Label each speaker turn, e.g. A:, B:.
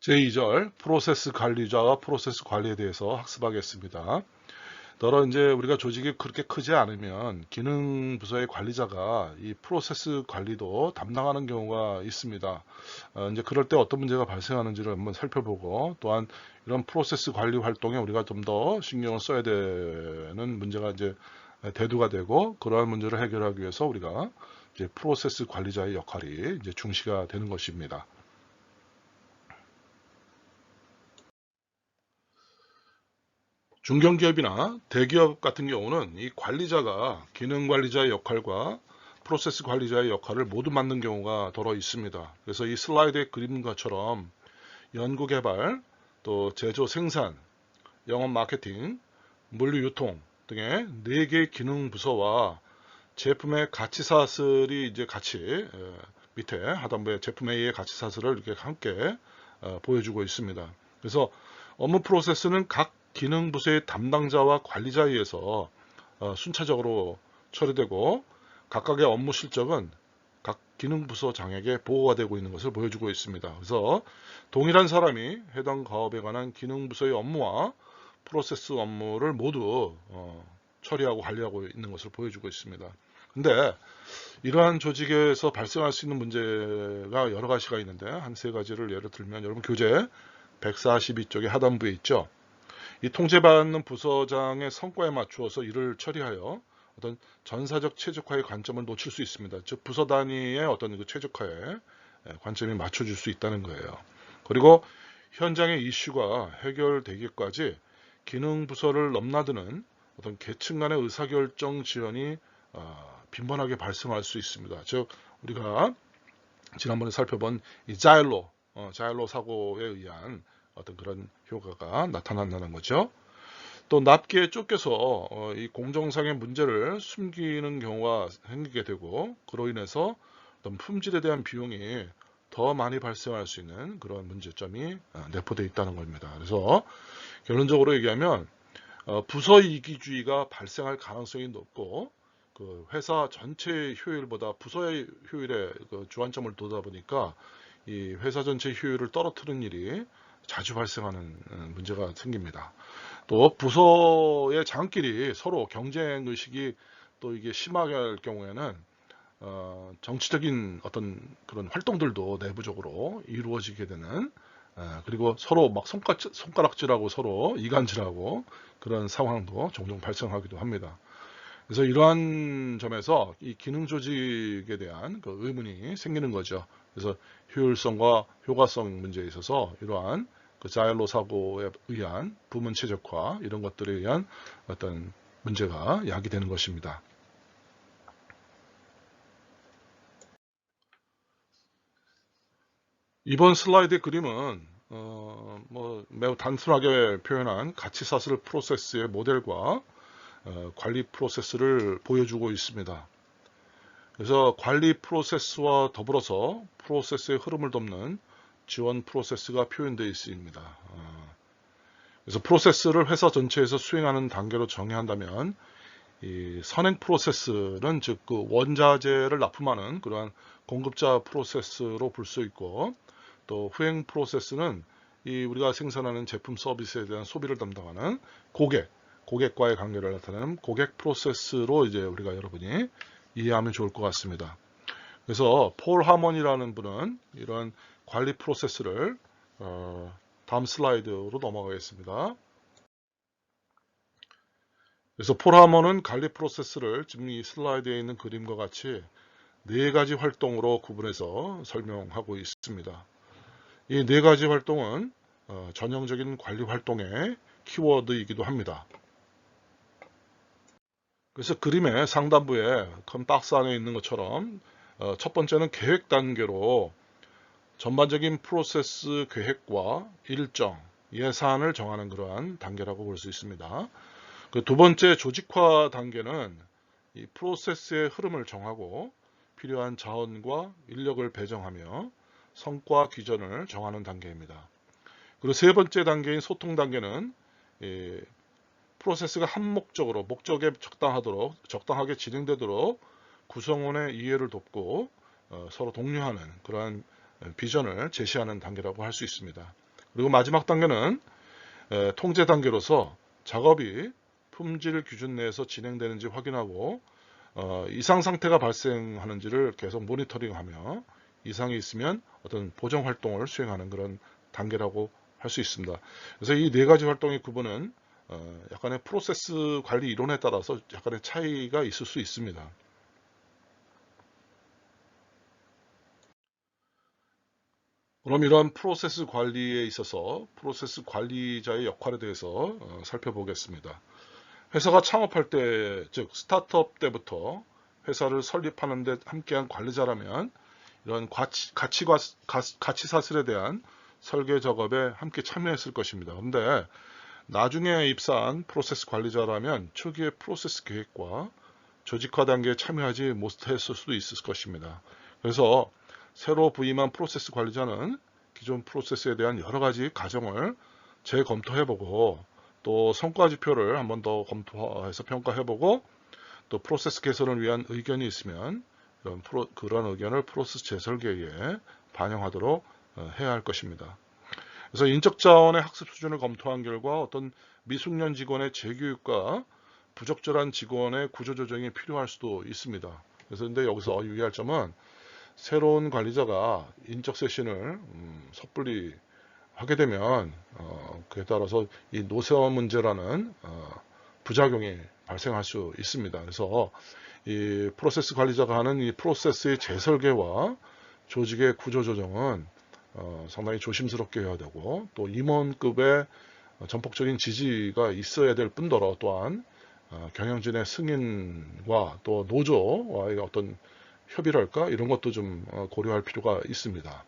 A: 제2절 프로세스 관리자와 프로세스 관리에 대해서 학습하겠습니다. 이제 우리가 조직이 그렇게 크지 않으면 기능 부서의 관리자가 이 프로세스 관리도 담당하는 경우가 있습니다. 이제 그럴 때 어떤 문제가 발생하는지를 한번 살펴보고, 또한 이런 프로세스 관리 활동에 우리가 좀 더 신경을 써야 되는 문제가 이제 대두가 되고, 그러한 문제를 해결하기 위해서 우리가 이제 프로세스 관리자의 역할이 이제 중시가 되는 것입니다. 중견기업이나 대기업 같은 경우는 이 관리자가 기능 관리자의 역할과 프로세스 관리자의 역할을 모두 맡는 경우가 더러 있습니다. 그래서 이 슬라이드에 그린 것처럼 연구개발, 또 제조 생산, 영업 마케팅, 물류 유통 등의 4개의 기능 부서와 제품의 가치 사슬이 이제 같이 밑에 하단부에 제품 A의 가치 사슬을 이렇게 함께 보여주고 있습니다. 그래서 업무 프로세스는 각 기능 부서의 담당자와 관리자에 의해서 순차적으로 처리되고, 각각의 업무 실적은 각 기능 부서장에게 보고가 되고 있는 것을 보여주고 있습니다. 그래서 동일한 사람이 해당 과업에 관한 기능 부서의 업무와 프로세스 업무를 모두 처리하고 관리하고 있는 것을 보여주고 있습니다. 근데 이러한 조직에서 발생할 수 있는 문제가 여러 가지가 있는데, 한 세 가지를 예를 들면, 여러분 교재 142쪽의 하단부에 있죠. 이 통제받는 부서장의 성과에 맞추어서 일을 처리하여 어떤 전사적 최적화의 관점을 놓칠 수 있습니다. 즉 부서 단위의 어떤 그 최적화에 관점이 맞춰질 수 있다는 거예요. 그리고 현장의 이슈가 해결되기까지 기능 부서를 넘나드는 어떤 계층 간의 의사결정 지연이 빈번하게 발생할 수 있습니다. 즉 우리가 지난번에 살펴본 이 자일로 사고에 의한 어떤 그런 효과가 나타난다는 거죠. 또 납기에 쫓겨서 이 공정상의 문제를 숨기는 경우가 생기게 되고, 그로 인해서 어떤 품질에 대한 비용이 더 많이 발생할 수 있는 그런 문제점이 내포되어 있다는 겁니다. 그래서 결론적으로 얘기하면 부서 이기주의가 발생할 가능성이 높고, 그 회사 전체의 효율보다 부서의 효율에 그 주안점을 두다 보니까 이 회사 전체 효율을 떨어뜨리는 일이 자주 발생하는 문제가 생깁니다. 또 부서의 장끼리 서로 경쟁 의식이 또 이게 심하게 할 경우에는 정치적인 어떤 그런 활동들도 내부적으로 이루어지게 되는, 그리고 서로 막 손가락질하고 서로 이간질하고 그런 상황도 종종 발생하기도 합니다. 그래서 이러한 점에서 이 기능 조직에 대한 그 의문이 생기는 거죠. 그래서 효율성과 효과성 문제에 있어서 이러한 그 자일로 사고에 의한 부문 최적화, 이런 것들에 의한 어떤 문제가 야기되는 것입니다. 이번 슬라이드의 그림은 매우 단순하게 표현한 가치 사슬 프로세스의 모델과 관리 프로세스를 보여주고 있습니다. 그래서 관리 프로세스와 더불어서 프로세스의 흐름을 돕는 지원 프로세스가 표현되어 있습니다. 그래서 프로세스를 회사 전체에서 수행하는 단계로 정의한다면, 이 선행 프로세스는 즉 그 원자재를 납품하는 그러한 공급자 프로세스로 볼 수 있고, 또 후행 프로세스는 이 우리가 생산하는 제품 서비스에 대한 소비를 담당하는 고객과의 관계를 나타내는 고객 프로세스로 이제 우리가 여러분이 이해하면 좋을 것 같습니다. 그래서 폴 하먼이라는 분은 이런 관리 프로세스를 다음 슬라이드로 넘어가겠습니다. 그래서 폴 하먼은 관리 프로세스를 지금 이 슬라이드에 있는 그림과 같이 4가지 활동으로 구분해서 설명하고 있습니다. 이 4가지 활동은 전형적인 관리 활동의 키워드이기도 합니다. 그래서 그림의 상단부에 큰 박스 안에 있는 것처럼 첫 번째는 계획 단계로 전반적인 프로세스 계획과 일정, 예산을 정하는 그러한 단계라고 볼 수 있습니다. 그 두 번째 조직화 단계는 이 프로세스의 흐름을 정하고 필요한 자원과 인력을 배정하며 성과 기준을 정하는 단계입니다. 그리고 세 번째 단계인 소통 단계는 프로세스가 한목적으로 목적에 적당하게 진행되도록 구성원의 이해를 돕고 서로 독려하는 그러한 비전을 제시하는 단계라고 할 수 있습니다. 그리고 마지막 단계는 통제 단계로서 작업이 품질 기준 내에서 진행되는지 확인하고 이상 상태가 발생하는지를 계속 모니터링하며 이상이 있으면 어떤 보정 활동을 수행하는 그런 단계라고 할 수 있습니다. 그래서 이 네 가지 활동의 구분은 약간의 프로세스 관리 이론에 따라서 약간의 차이가 있을 수 있습니다. 그럼 이러한 프로세스 관리에 있어서 프로세스 관리자의 역할에 대해서 살펴보겠습니다. 회사가 창업할 때, 즉 스타트업 때부터 회사를 설립하는 데 함께한 관리자라면 이런 가치 사슬에 대한 설계 작업에 함께 참여했을 것입니다. 그런데 나중에 입사한 프로세스 관리자라면 초기의 프로세스 계획과 조직화 단계에 참여하지 못했을 수도 있을 것입니다. 그래서 새로 부임한 프로세스 관리자는 기존 프로세스에 대한 여러 가지 과정을 재검토해보고 또 성과 지표를 한 번 더 검토해서 평가해보고 또 프로세스 개선을 위한 의견이 있으면 그런 의견을 프로세스 재설계에 반영하도록 해야 할 것입니다. 그래서 인적 자원의 학습 수준을 검토한 결과 어떤 미숙련 직원의 재교육과 부적절한 직원의 구조조정이 필요할 수도 있습니다. 그래서 근데 여기서 유의할 점은 새로운 관리자가 인적 쇄신을 섣불리 하게 되면 그에 따라서 이 노세화 문제라는 부작용이 발생할 수 있습니다. 그래서 이 프로세스 관리자가 하는 이 프로세스의 재설계와 조직의 구조조정은 상당히 조심스럽게 해야 되고 또 임원급의 전폭적인 지지가 있어야 될 뿐더러 또한 경영진의 승인과 또 노조와의 어떤 협의랄까 이런 것도 좀 고려할 필요가 있습니다.